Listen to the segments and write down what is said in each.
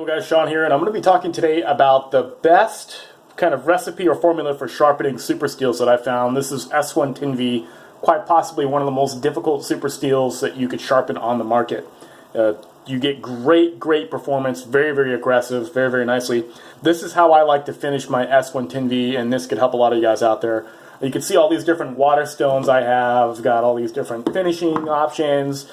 Hello guys, Sean here, and I'm going to be talking today about the best kind of recipe or formula for sharpening super steels that I found. This is S110V, quite possibly one of the most difficult super steels that you could sharpen on the market. You get great performance, very aggressive, very nicely. This is how I like to finish my S110V, and this could help a lot of you guys out there. You can see all these different water stones I have, got all these different finishing options,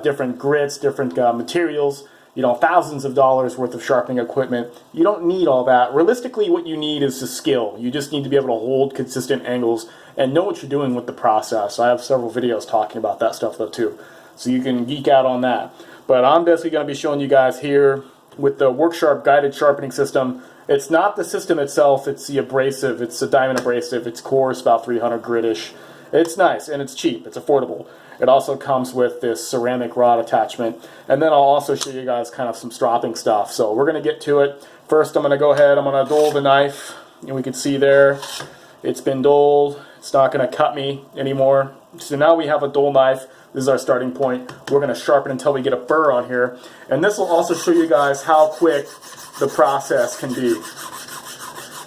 different grits, different materials. You know, thousands of dollars worth of sharpening equipment. You don't need all that. Realistically, what you need is the skill. You just need to be able to hold consistent angles and know what you're doing with the process. I have several videos talking about that stuff though too, so you can geek out on that. But I'm basically going to be showing you guys here with the WorkSharp guided sharpening system. It's not the system itself, it's the abrasive. It's a diamond abrasive. It's coarse, about 300 grit-ish. It's nice and it's cheap. It's affordable. It also comes with this ceramic rod attachment. And then I'll also show you guys kind of some stropping stuff. So we're going to get to it. First I'm going to go ahead, I'm going to dull the knife. And we can see there, it's been dulled. It's not going to cut me anymore. So now we have a dull knife. This is our starting point. We're going to sharpen until we get a burr on here. And this will also show you guys how quick the process can be.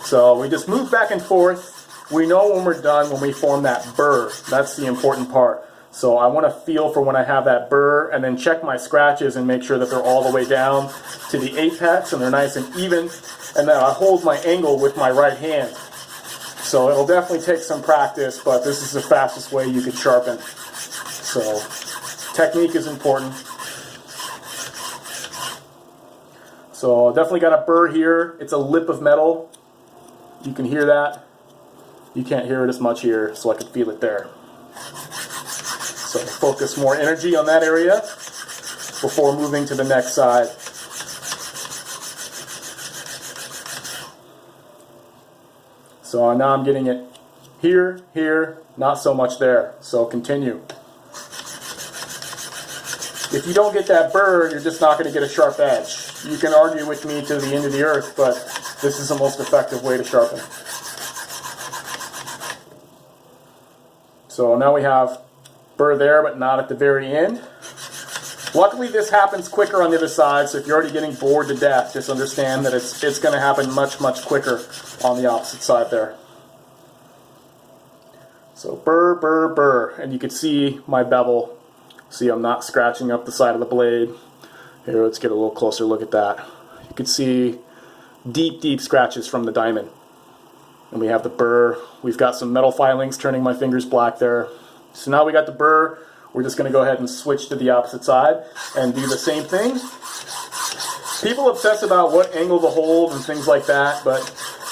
So we just move back and forth. We know when we're done when we form that burr. That's the important part. So I want to feel for when I have that burr and then check my scratches and make sure that they're all the way down to the apex and they're nice and even. And then I hold my angle with my right hand. So it'll definitely take some practice, but this is the fastest way you could sharpen. So technique is important. So definitely got a burr here. It's a lip of metal. You can hear that. You can't hear it as much here, so I can feel it there. So focus more energy on that area before moving to the next side. So now I'm getting it here, not so much there. So continue. If you don't get that burr, you're just not going to get a sharp edge. You can argue with me to the end of the earth, but this is the most effective way to sharpen. So now we have burr there, but not at the very end. Luckily this happens quicker on the other side, so if you're already getting bored to death, just understand that it's going to happen much quicker on the opposite side there. So burr, and you can see my bevel. See, I'm not scratching up the side of the blade. Here, let's get a little closer look at that. You can see deep scratches from the diamond. And we have the burr. We've got some metal filings turning my fingers black there. So now we got the burr. We're just going to go ahead and switch to the opposite side and do the same thing. People obsess about what angle to hold and things like that, but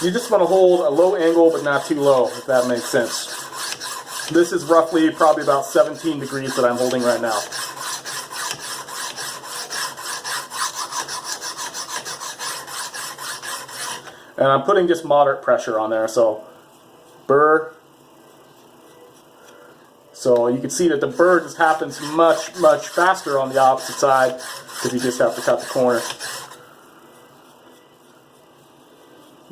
you just want to hold a low angle but not too low, if that makes sense. This is roughly probably about 17 degrees that I'm holding right now. And I'm putting just moderate pressure on there, so burr. So you can see that the burr just happens much faster on the opposite side because you just have to cut the corner.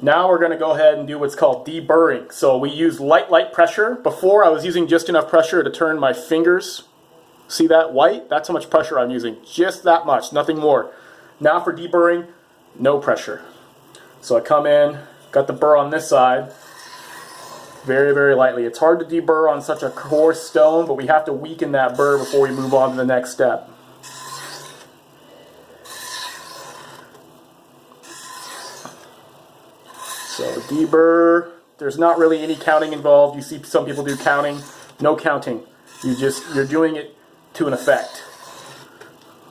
Now we're going to go ahead and do what's called deburring. So we use light pressure. Before I was using just enough pressure to turn my fingers. See that white? That's how much pressure I'm using. Just that much, nothing more. Now for deburring, no pressure. So I come in, got the burr on this side. Very lightly. It's hard to deburr on such a coarse stone, but we have to weaken that burr before we move on to the next step. So deburr, there's not really any counting involved. You see some people do counting. No counting. You're doing it to an effect.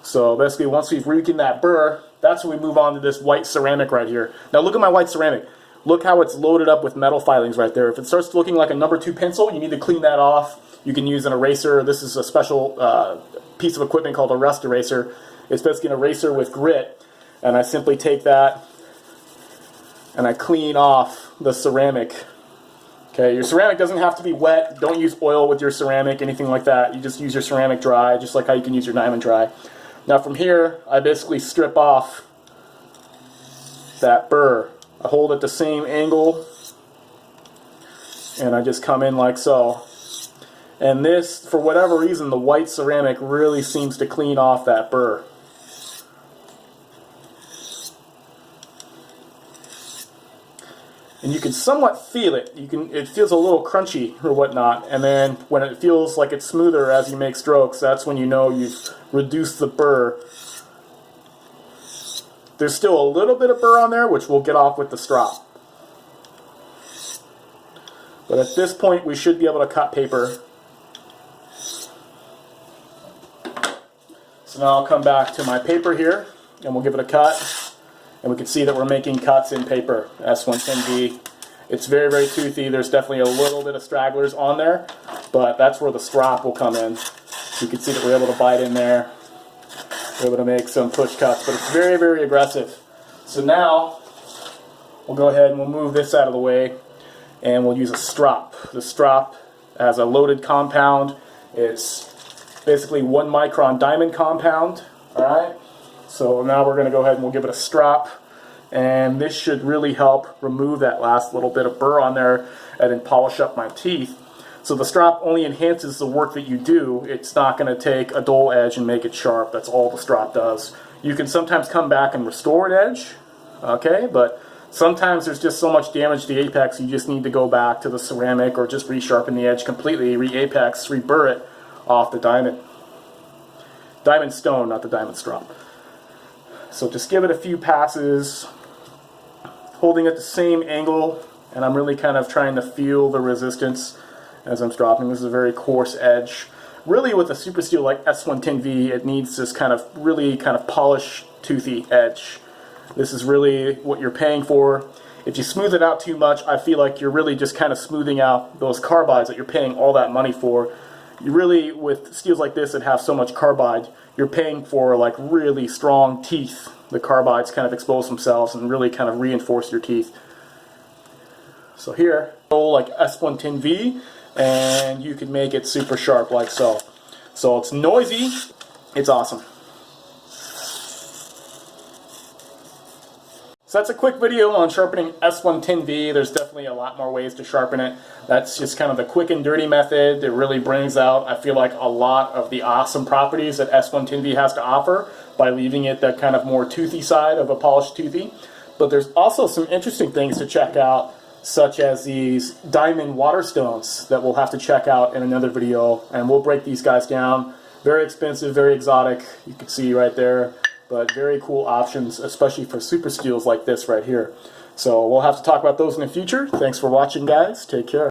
So basically once we've weakened that burr, that's when we move on to this white ceramic right here. Now look at my white ceramic. Look how it's loaded up with metal filings right there. If it starts looking like a number 2 pencil, you need to clean that off. You can use an eraser. This is a special piece of equipment called a rust eraser. It's basically an eraser with grit. And I simply take that and I clean off the ceramic. Okay, your ceramic doesn't have to be wet. Don't use oil with your ceramic, anything like that. You just use your ceramic dry, just like how you can use your diamond dry. Now from here, I basically strip off that burr. I hold at the same angle, and I just come in like so. And this, for whatever reason, the white ceramic really seems to clean off that burr. And you can somewhat feel it. It feels a little crunchy or whatnot. And then when it feels like it's smoother as you make strokes, that's when you know you've reduced the burr. There's still a little bit of burr on there, which we'll get off with the strop. But at this point, we should be able to cut paper. So now I'll come back to my paper here, and we'll give it a cut. And we can see that we're making cuts in paper, S110V. It's very, very toothy. There's definitely a little bit of stragglers on there, but that's where the strop will come in. You can see that we're able to bite in there. We're able to make some push cuts, but it's very, very aggressive. So now, we'll go ahead and we'll move this out of the way, and we'll use a strop. The strop has a loaded compound. It's basically 1 micron diamond compound, all right? So now we're going to go ahead and we'll give it a strop, and this should really help remove that last little bit of burr on there and then polish up my teeth. So the strop only enhances the work that you do. It's not going to take a dull edge and make it sharp. That's all the strop does. You can sometimes come back and restore an edge, okay, but sometimes there's just so much damage to the apex you just need to go back to the ceramic or just resharpen the edge completely, re-apex, re-burr it off the diamond. Diamond stone, not the diamond strop. So just give it a few passes, holding at the same angle, and I'm really kind of trying to feel the resistance as I'm dropping. This is a very coarse edge. Really with a super steel like S110V, it needs this kind of really kind of polished, toothy edge. This is really what you're paying for. If you smooth it out too much, I feel like you're really just kind of smoothing out those carbides that you're paying all that money for. You really, with steels like this that have so much carbide, you're paying for like really strong teeth. The carbides kind of expose themselves and really kind of reinforce your teeth. So here, like S110V, and you can make it super sharp like so. So it's noisy, it's awesome. So that's a quick video on sharpening S110V. There's definitely a lot more ways to sharpen it. That's just kind of the quick and dirty method. It really brings out, I feel like, a lot of the awesome properties that S110V has to offer by leaving it that kind of more toothy side of a polished toothy. But there's also some interesting things to check out, such as these diamond water stones that we'll have to check out in another video, and we'll break these guys down. Very expensive, very exotic, you can see right there, but very cool options, especially for super steels like this right here. So we'll have to talk about those in the future. Thanks for watching, guys. Take care.